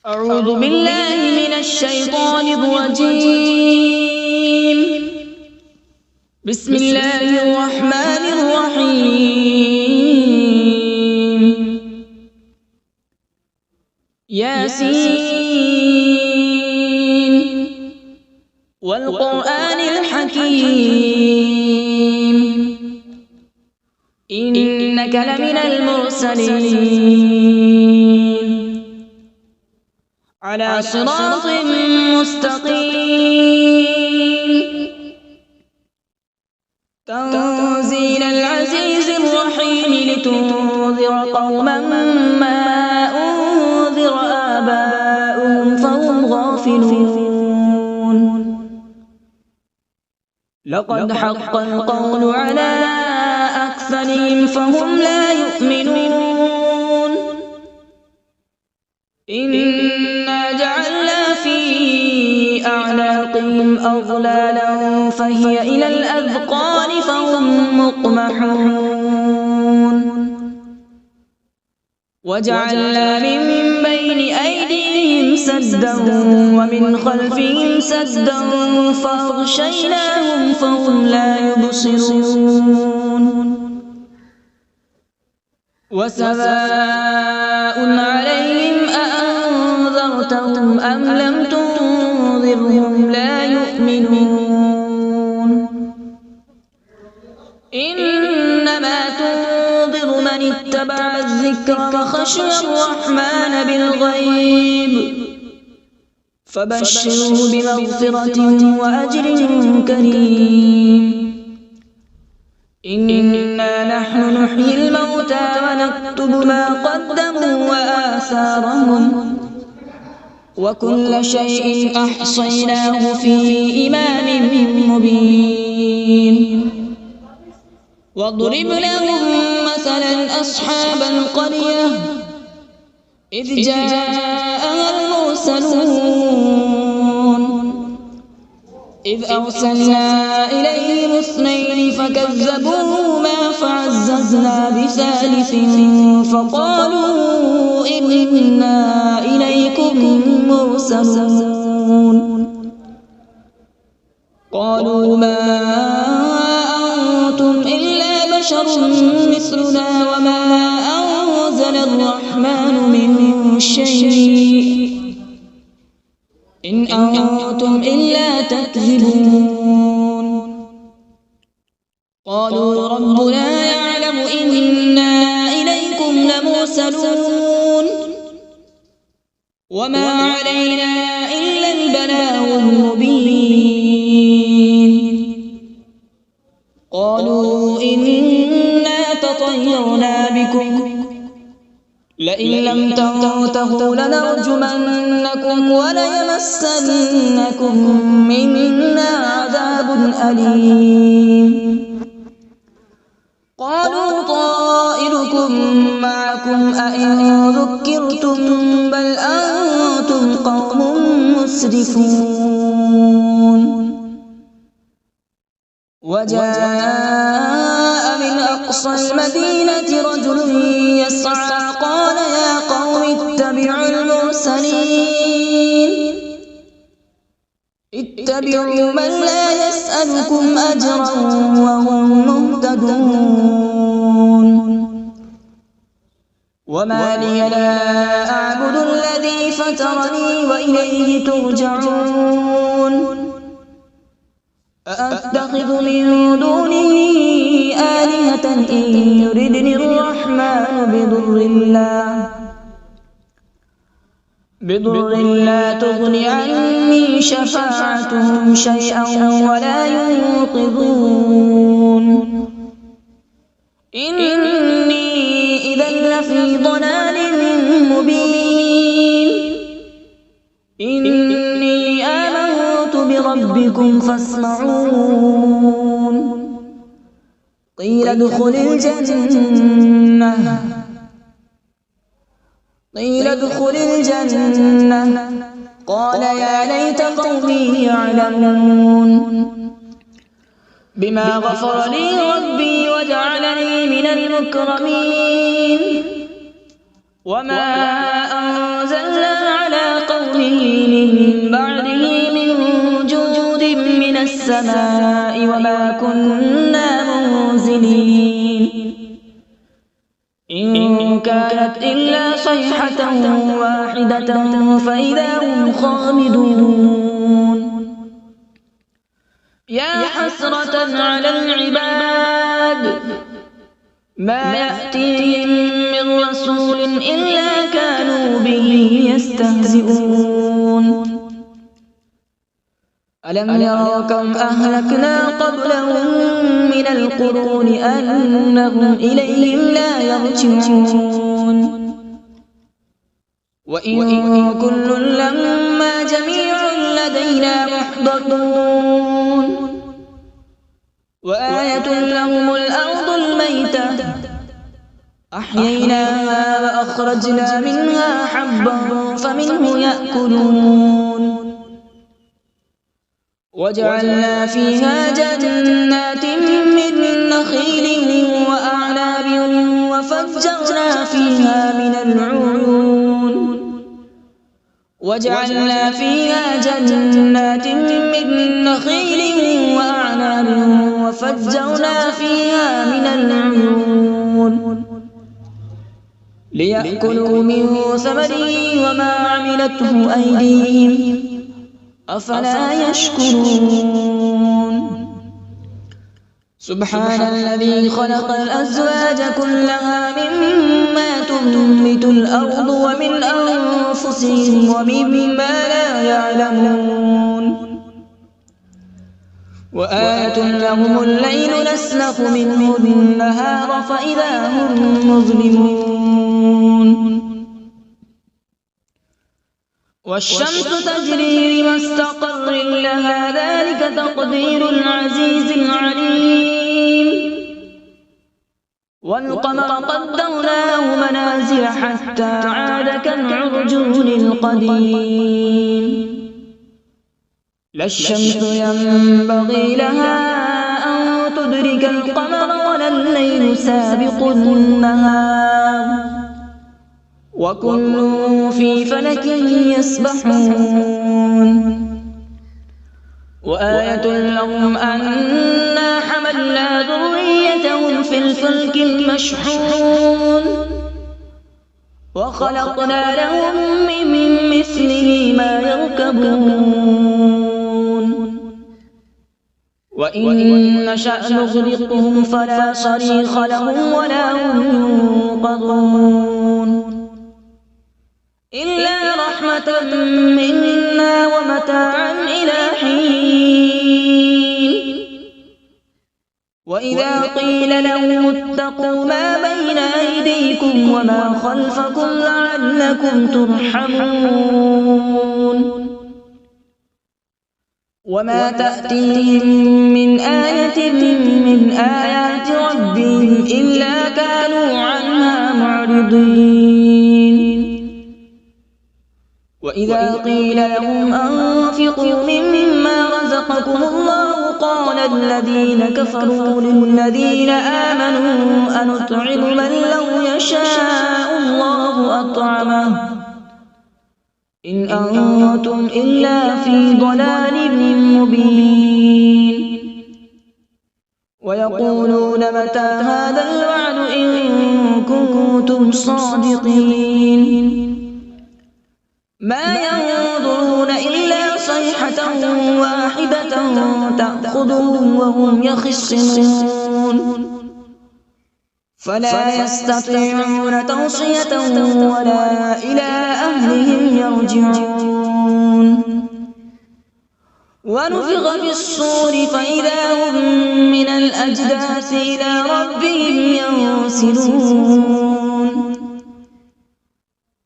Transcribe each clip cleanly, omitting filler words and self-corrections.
أعوذ بالله من الشيطان الرجيم. بسم الله الرحمن الرحيم. ياسين والقرآن الحكيم إنك لمن المرسلين على صراط مستقيم. تنزيل العزيز الرحيم لتنذر قوما ما أنذر آباؤهم فهم غافلون. لقد حق القول على أكثرهم فهم لا يؤمنون. إنا جعلنا في أعناقهم أغلالا فهي إلى الأذقان فهم مقمحون. وجعلنا من بين أيديهم سدا ومن خلفهم سدا فأغشيناهم فهم لا يبصرون. وسواء عليهم أأنذرتهم أم لم تنذرهم لا يؤمنون. إنما تنذر من اتبع الذكر وخشي الرحمن بالغيب فبشره بمغفرة وأجر كريم. إنا نحن نحيي الموتى ونكتب ما قدموا وآثارهم وكل شيء أحصيناه في إمام مبين. واضرب لهم مثلا أصحاب القرية إذ جاءها المرسلون إذ أرسلنا إليهم اثنين فكذبوهما فعززنا بثالث فقالوا إنا إليكم مرسلون. قالوا ما أنتم إلا بشر مثلنا وما أنزل الرحمن من شيء إن أنتم إلا تكذبون. قالوا ربنا يعلم إنا إليكم لمرسلون وما علينا إلا البلاغ المبين. قالوا إنا تطيرنا بكم لئن لم تنتهوا لنرجمنكم وليمسنكم منا عذاب أليم. قالوا طائركم معكم أئن ذكرتم بل أنتم قوم مسرفون. وجاء من أقصى المدينة رجل يسعى قال يا قوم اتبعوا المرسلين اتبعوا من لا يسألكم أجرا وهم مهتدون. وما لي لا أعبد الذي فطرني وإليه ترجعون. أأتخذ من دونه آلهة إن يردني الرحمن بضر لا تغن عني شفاعتهم شيئا ولا ينقذون. إني إذا لفي ضلال مبين. إني آمنت بربكم فاسمعون. قيل ادخل الجنة قال يا ليت قومي يعلمون. بما غفر لي ربي وجعلني من المكرمين. وما أنزلنا على بعده من جود من السماء وما كنا منزلين إن كانت إلا صيحة واحدة فإذا هم خامدون يا حسرة على العباد ما يأتيهم من رسول إلا كانوا به يستهزئون ألم يروا كم أهلكنا قبلهم من القرون أنهم إليهم لا يرجعون وإن كل لما جميع لدينا محضرون وآية لهم الأرض الميتة أحييناها وأخرجنا منها حبا فمنه يأكلون وجعلنا فيها جنات من نخيل وأعناب وفجرنا فيها من العيون وجعلنا فيها جنات من نخيل وأعناب وفجرنا فيها من العيون ليأكلوا من ثمره وما عملته أيديهم أفلا يشكرون سبحان الذي خلق الأزواج كلها مما تنبت الأرض ومن أنفسهم ومما لا يعلمون وآية لهم الليل نسلخ منه النهار فإذا هم مظلمون والشمس تجري لمستقر لها ذلك تقدير العزيز العليم والقمر قدرناه منازل حتى عاد كالعرجون القديم لا الشمس ينبغي لها أن تدرك القمر ولا الليل سابق النهار وكل في فلك يسبحون وآية لهم أنا حملنا ذريتهم في الفلك المشحون وخلقنا لهم من مثله ما يركبون وإن نشأ نغرقهم فلا صريخ لهم ولا هم ينقذون إلا رحمة منا ومتاعا إلى حين وإذا قيل لهم اتقوا ما بين أيديكم وما خلفكم لعلكم ترحمون وما تأتيهم من آية من آيات ربهم إلا كانوا عنها معرضين وإذا قيل لهم أنفقوا مما رزقكم الله قال الذين كفروا للذين آمنوا أنطعم من لو يشاء الله أطعمه إن أنتم إلا في ضلال مبين ويقولون متى هذا الوعد إن كنتم صادقين ما ينظرون إلا صيحة واحدة تأخذهم وهم يخصمون فلا يستطيعون توصية ولا إلى أهلهم يرجعون ونفخ في الصور فإذا هم من الأجداث إلى ربهم ينسلون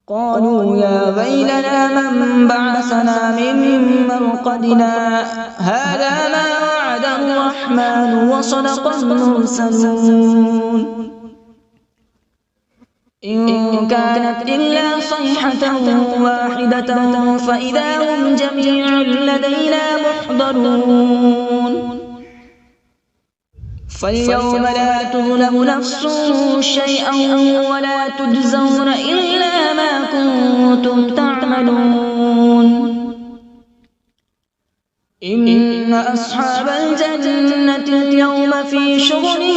قالوا يا ويلنا من بعثنا من مرقدنا هذا ما وعد الرحمن وصدق المرسلون إن كانت إلا صيحة واحدة فإذا هم جميع لدينا محضرون فاليوم لا تظلم نفس شيئا ولا تجزون إلا ما كنتم تعملون إن أصحاب الجنة اليوم في شغل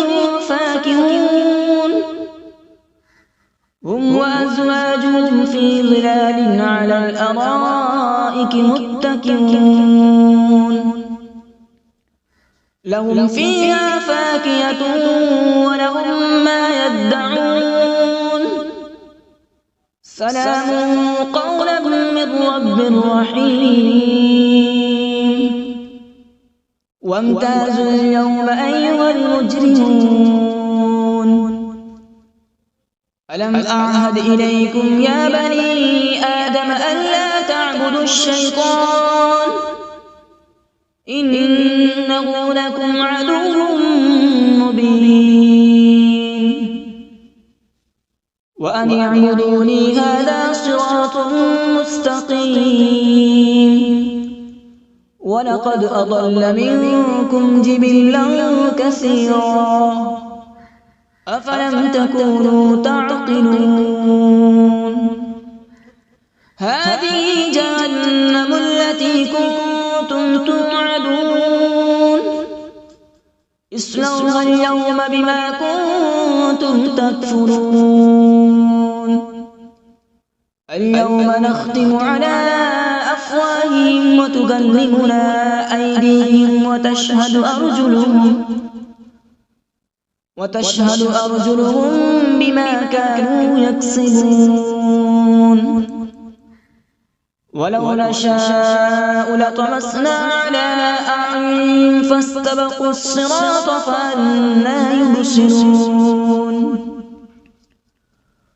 فاكهون هم وأزواجهم في ظلال على الأرائك متكئون لهم فيها فاكهة ولهم ما يدعون سلام قولا من رب رحيم وامتازوا اليوم أيها المجرمون ألم أعهد إليكم يا بني آدم ألا تعبدوا الشيطان إنه لكم عدو مبين وأن اعبدوني هذا صراط مستقيم ولقد أضل منكم جبلا كثيرا أفلم تكونوا تعقلون هذه جهنم التي كنتم توعدون اصلوها اليوم بما كنتم تكفرون اليوم نختم على أفواههم وتكلمنا أيديهم وتشهد أرجلهم بما كانوا يكسبون ولو نشاء لطمسنا على أعينهم فاستبقوا الصراط فأنى يبصرون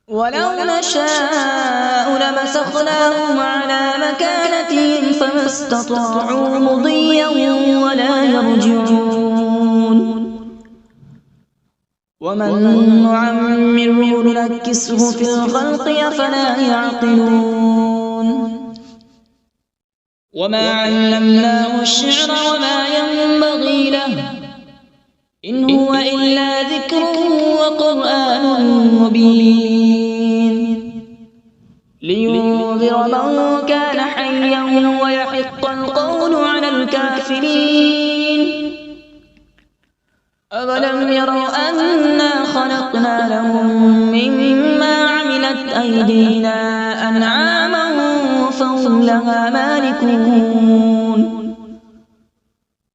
ولو نشاء لمسخناهم على مكانتهم فما استطاعوا مضيا ولا يرجعون ومن نعمره ننكسه في الخلق أفلا يعقلون وما علمناه الشعر وما ينبغي له إن هو إلا ذكر وقرآن مبين لينذر من كان حيا ويحق القول على الكافرين أولم يروا أنا خلقنا لهم مما عملت أيدينا أنعاما فهم لها مالكون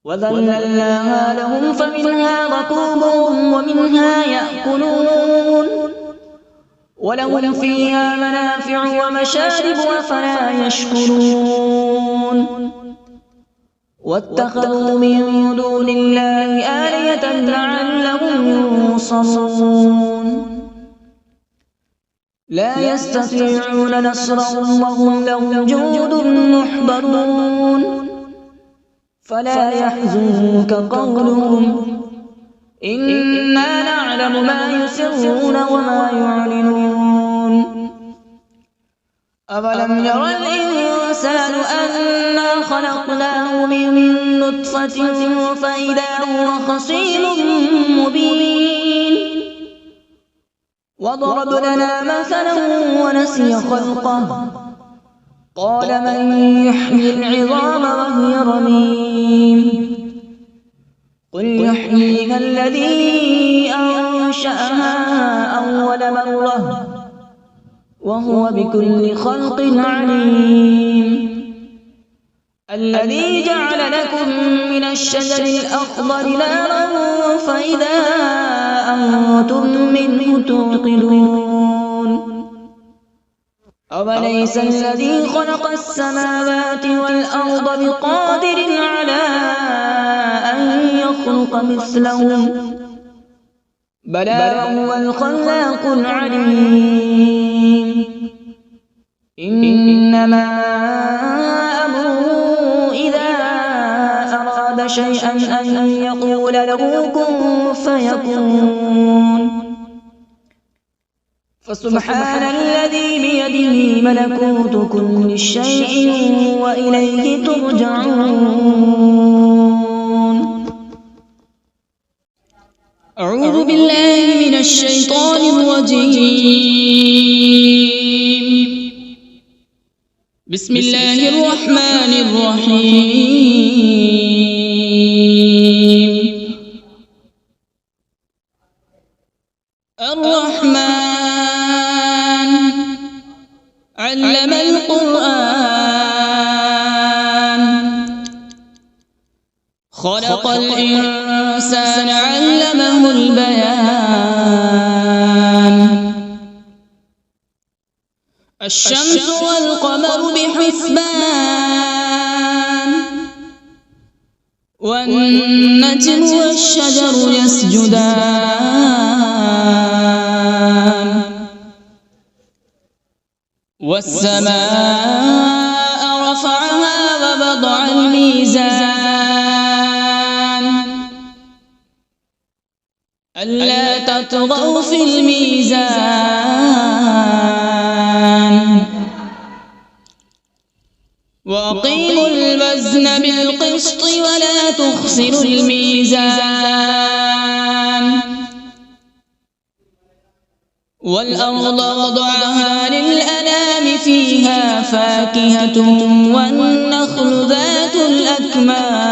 وذللناها لهم فمنها ركوبهم ومنها يأكلون ولهم فيها منافع ومشارب أفلا يشكرون واتخذوا من دون الله آلهة لعلهم ينصرون لا يستطيعون نصرهم وهم لهم جند محضرون فلا يحزنك قولهم إنا نعلم ما يسرون وما يعلنون أولم ير الإنسان أنا خلقناه من نطفة فإذا هو خصيم مبين وضرب لنا مثلا ونسي خلقه قال من يحيي العظام وهي رميم قل يحييها الذي أنشأها أول مرة وهو بكل خلق عليم الذي جعل لكم من الشجر الأخضر نارا فإذا أنتم منه توقدون أوليس الذي خلق السماوات والأرض بقادر على أن يخلق مثلهم بلى هو الخلاق العليم إنما أمره إذا أراد شيئا أن يقول له كن فيكون فسبحان الذي بيده ملكوت كل شيء وإليه ترجعون أعوذ بالله من الشيطان الرجيم بسم الله الرحمن الرحيم. الرحمن علم القرآن، خلق الإنسان علمه البيان. الشمس والقمر بحسبان، والنجم والشجر يسجدان. والسماء رفعها ووضع الميزان، ألا تطغوا في الميزان. وأقيموا الوزن بالقسط ولا تخسروا الميزان. والأرض وضعها للأنام، فيها فاكهة والنخل ذات الأكمام،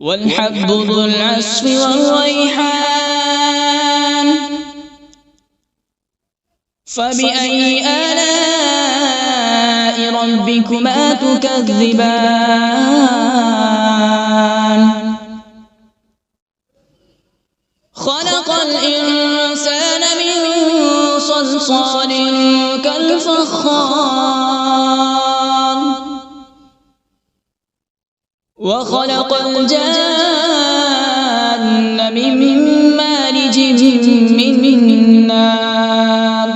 والحب ذو العصف والريحان. فبأي آلاء ربكما تكذبان؟ خلق الإنسان من صلصال كالفخار، وخلق الجان من مارج من نار.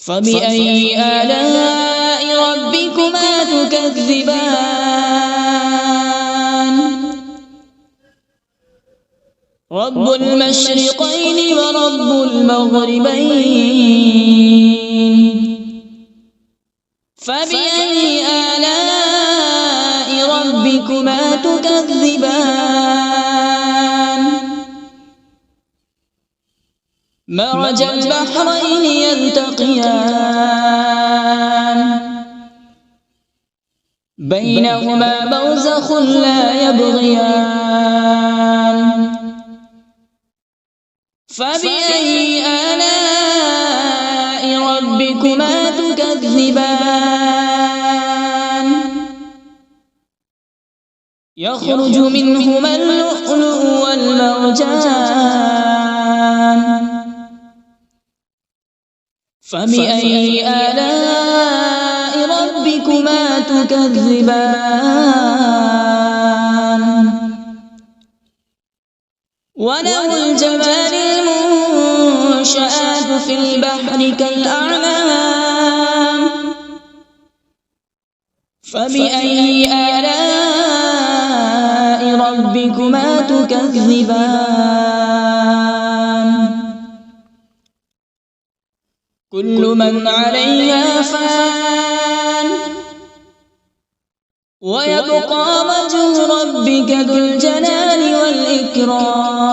فبأي آلاء ربكما تكذبان؟ رب المشرقين ورب المغربين. فبأي آلاء ربكما تكذبان؟ مرج البحرين يلتقيان، بينهما برزخ لا يبغيان. فبأي آلاء ربكما تكذبان؟ يخرج منهما اللؤلؤ والمرجان. فبأي آلاء ربكما تكذبان؟ وله الجوار المنشآت في البحر كالأعلام. فبأي آلاء ربكما تكذبان؟ كل من عليها فان، ويبقى وجه ربك ذو الجلال والإكرام.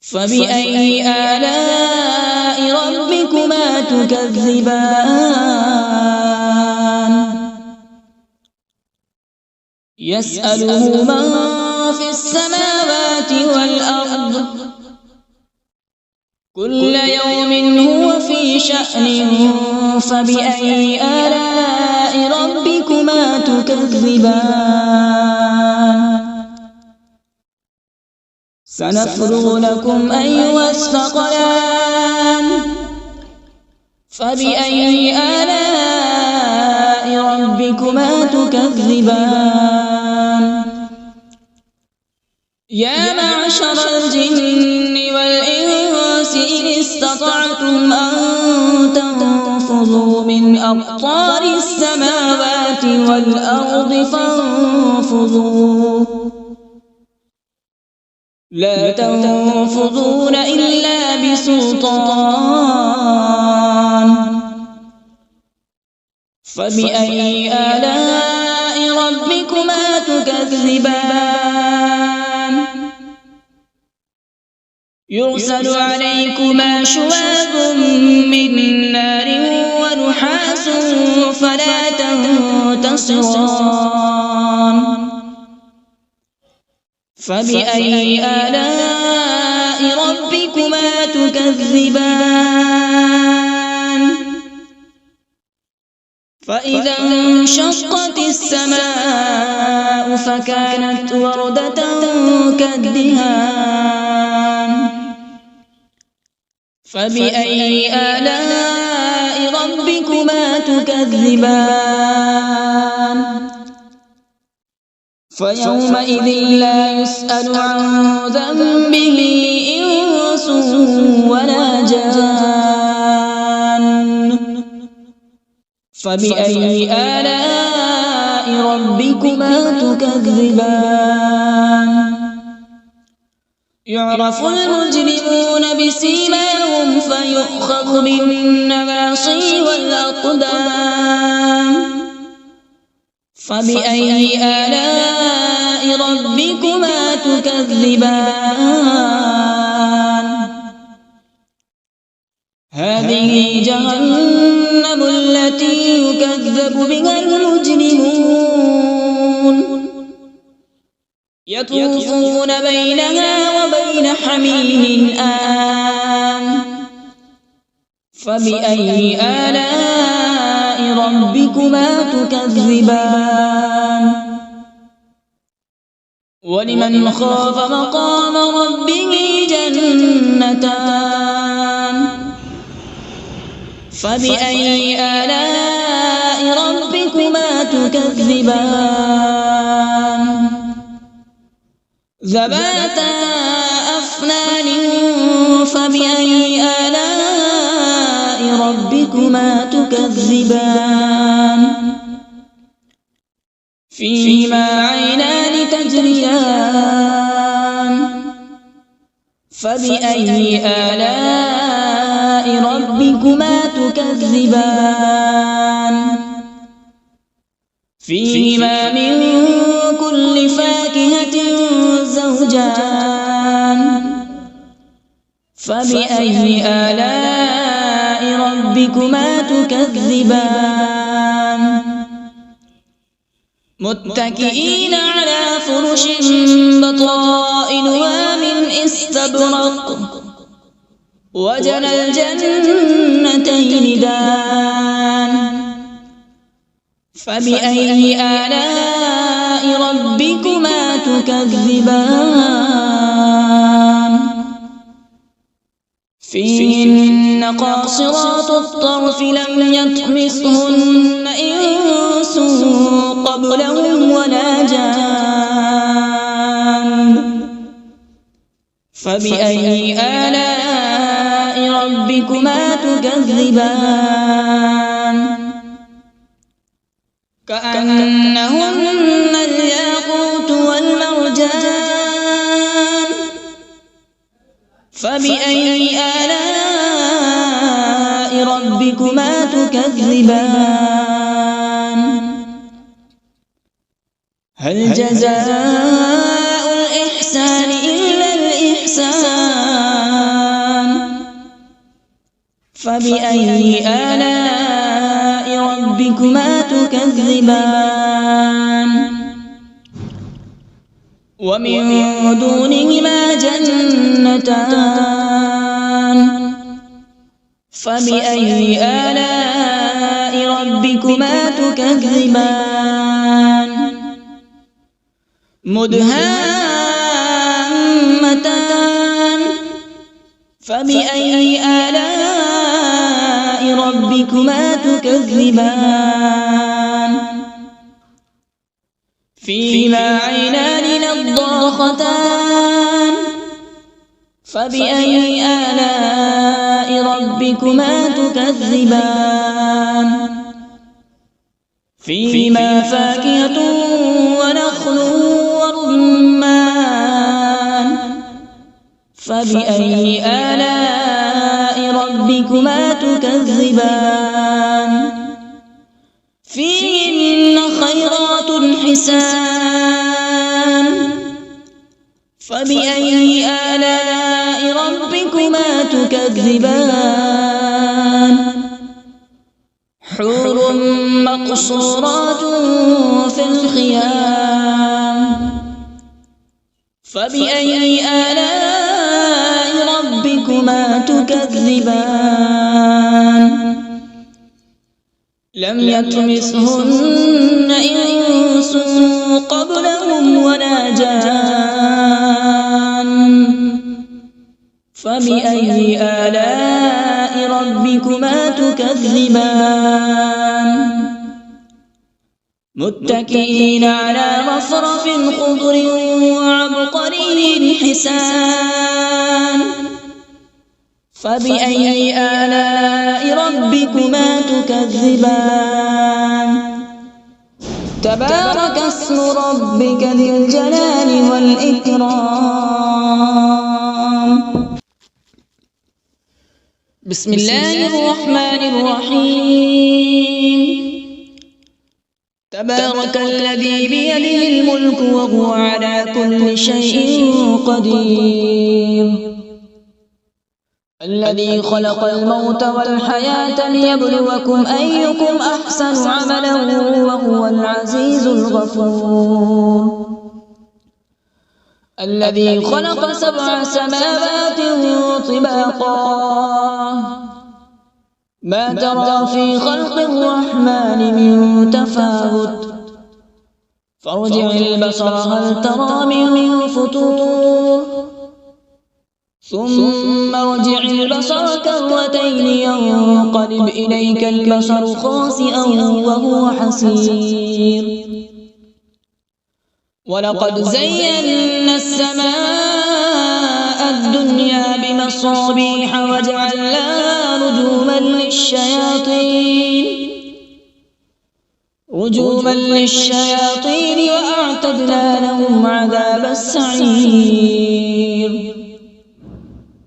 فبأي آلاء ربكما تكذبان؟ يسأله من في السماوات والأرض، كل يوم هو في شأن. فبأي آلاء ربكما تكذبان؟ سنفرغ لكم أيها الثقلان. فبأي آلاء ربكما تكذبان؟ يا معشر الجن والإنس إن استطعتم أن تنفذوا من أقطار السماوات والأرض فانفذوا، لا تنفذون إلا بسلطان. فبأي آلاء ربكما تكذبان؟ يرسل عليكما شواظ من نار ونحاس فلا تنتصران فبأي آلاء ربكما تكذبان فإذا انشقت السماء فكانت وردة كالدهان فبأي آلاء ربكما تكذبان فيومئذ لا يسأل عن ذنبه إنس ولا جان فبأي آلاء ربكما تكذبان يعرف المجرمون بسيماهم فيؤخذ بالنواصي والأقدام فبأي آلاء ربكما تكذبان هذه جهنم التي يكذب بها المجرمون يطوفون بينها وبين حميم آن فبأي آلاء ربكما تكذبان ولمن خاف مقام ربه جنتان فبأي آلاء ربكما تكذبان ذواتا أفنان فبأي آلاء ربكما تكذبان فيهما عينان تجريان فبأي آلاء ربكما تكذبان فيهما من كل فاكهة زوجان فبأي آلاء ربكما تكذبان متكئين على فرش بطائنها من استبرق وجنى الجنتين دان فبأي آلاء ربكما تكذبان فيهن قاصرات الطرف لم يطمثهن إنس قبلهم ولا جان فبأي آلاء ربكما تكذبان كأنهن الياقوت والمرجان فبأي آلاء ربكما تكذبان هل جزاء الإحسان إلا الإحسان فبأي آلاء ربكما تكذبان ومن دونهما جنتان فبأي آلاء ربكما تكذبان مدهامتان فبأي آلاء ربكما تكذبان فيهما عينان نضاختان فبأي آلاء ربكما تكذبان فيهما فاكهة ونخل ورمان فبأي آلاء ربكما تكذبان فيهن خيرات حسان فبأي آلاء ربكما ربكما تكذبان حور مقصورات في الخيام فبأي آلاء ربكما تكذبان لم يطمثهن إنس قبلهم ولا جان فبأي آلاء ربكما تكذبان متكئين على رفرف خضر وعبقري حسان فبأي آلاء ربكما تكذبان تبارك اسم ربك ذي الجلال والإكرام بسم الله الرحمن الرحيم تبارك الذي بيده الملك وهو على كل شيء قدير الذي خلق الموت والحياة ليبلوكم أيكم أحسن عملا وهو العزيز الغفور الذي خلق 7 سماوات طباقا ما ترى في خلق الرحمن من تفاوت فارجع البصر هل ترى من فطور ثم ارجع البصر كرتين ينقلب إليك البصر خاسئا وهو حسير ولقد زينا السماء الدنيا بمصابيح وجعلناها رجوما للشياطين وأعتدنا لهم عذاب السعير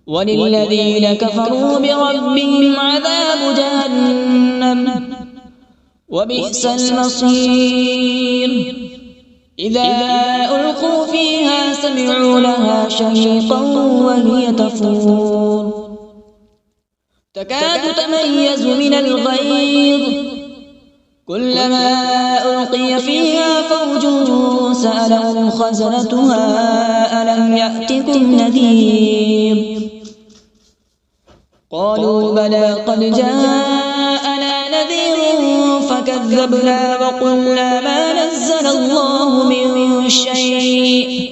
وللذين كفروا بربهم عذاب جهنم وبئس المصير إذا ألقوا فيها سمعوا لها شهيقا وهي تفور تكاد تميز من الغيظ كلما ألقي فيها فوج سألهم خزنتها ألم يأتكم نذير قالوا بلى قد جاءنا نذير فكذبنا وقلنا ما نزل الله من شيء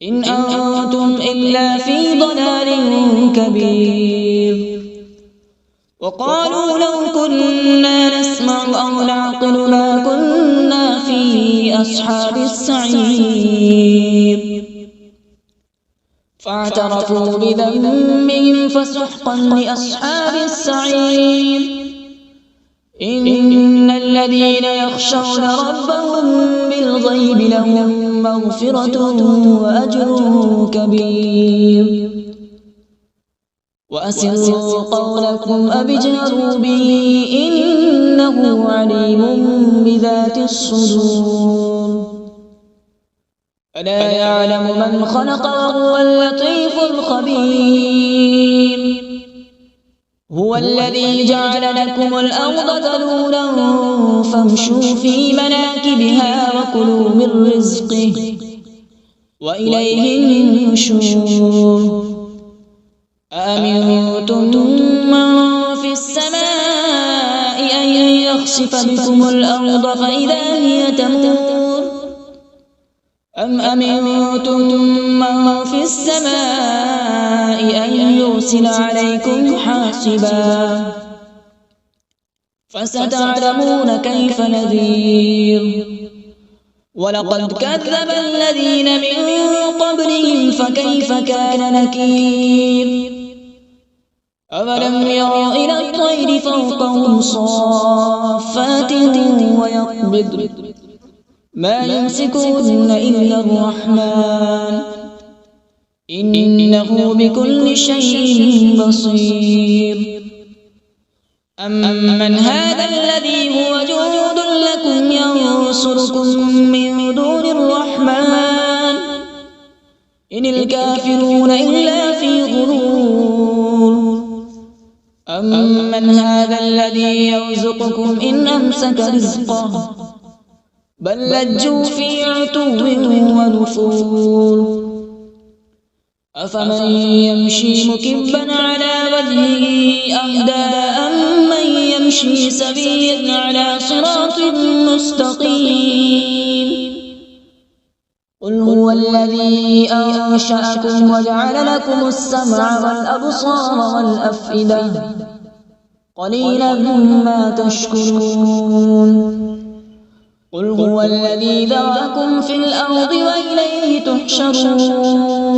إن أنتم إلا في ضلال كبير وقالوا لو كنا نسمع أو نعقل ما كنا في أصحاب السعير فاعترفوا بذنبهم فسحقا لأصحاب السعير إن الذين يخشون ربهم بالغيب لهم مغفرة وأجر كبير وأسروا قولكم أو اجهروا به إنه عليم بذات الصدور ألا يعلم من خلق وهو اللطيف الخبير هو الذي جعل لكم الأرض ذلولا فامشوا في مناكبها وكلوا من رزقه وإليه النشور أأمنتم من في السماء أن يخسف بكم الأرض فإذا هي تمور أم أمنتم من في السماء أن يرسل عليكم حاصبا فستعلمون كيف نذير ولقد كذب الذين من قبلهم فكيف كان نكير أولم يروا إلى الطير فوقهم صافات ويقبض ما يمسكهن إلا الرحمن إنه بكل شيء بصير أمن هذا الذي هو جند لكم ينصركم من دون الرحمن إن الكافرون إلا في غرور أمن هذا الذي يرزقكم إن أمسك رزقه بل لجوا في عتو ونفور أفمن يمشي مكبا على وجهه أهدى أمن يمشي سويا على صراط مستقيم قل هو الذي أنشأكم وجعل لكم السمع والأبصار والأفئدة قليلا ما تشكرون قل هو الذي ذرأكم في الأرض وإليه تحشرون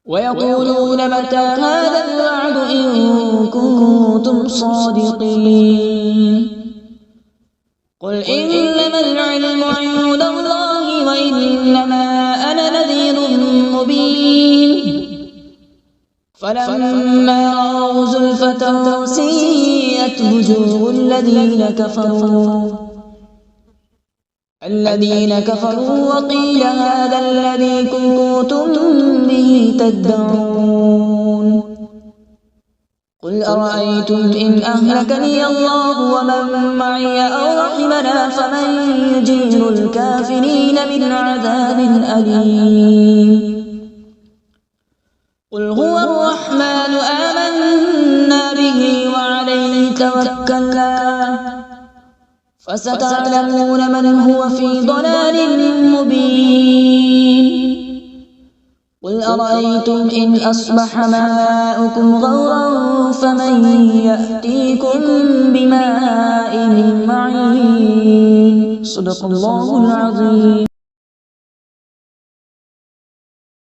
ويقولون متى هذا الوعد إن كنتم صادقين قل إنما العلم عند الله وإنما أنا نذير مبين فلما رأوا زلفة سيئت وجوه الذين كفروا وقيل هذا الذي كنتم به تدعون قل أرأيتم إن أهلكني الله ومن معي أو رحمنا فمن يجير الكافرين من عذاب أليم قل هو الرحمن آمنا به وعليه توكلنا فستعلمون من هو في ضلال مبين قل أرأيتم إن أصبح ماؤكم غورا فمن يأتيكم بماء معين صدق الله العظيم.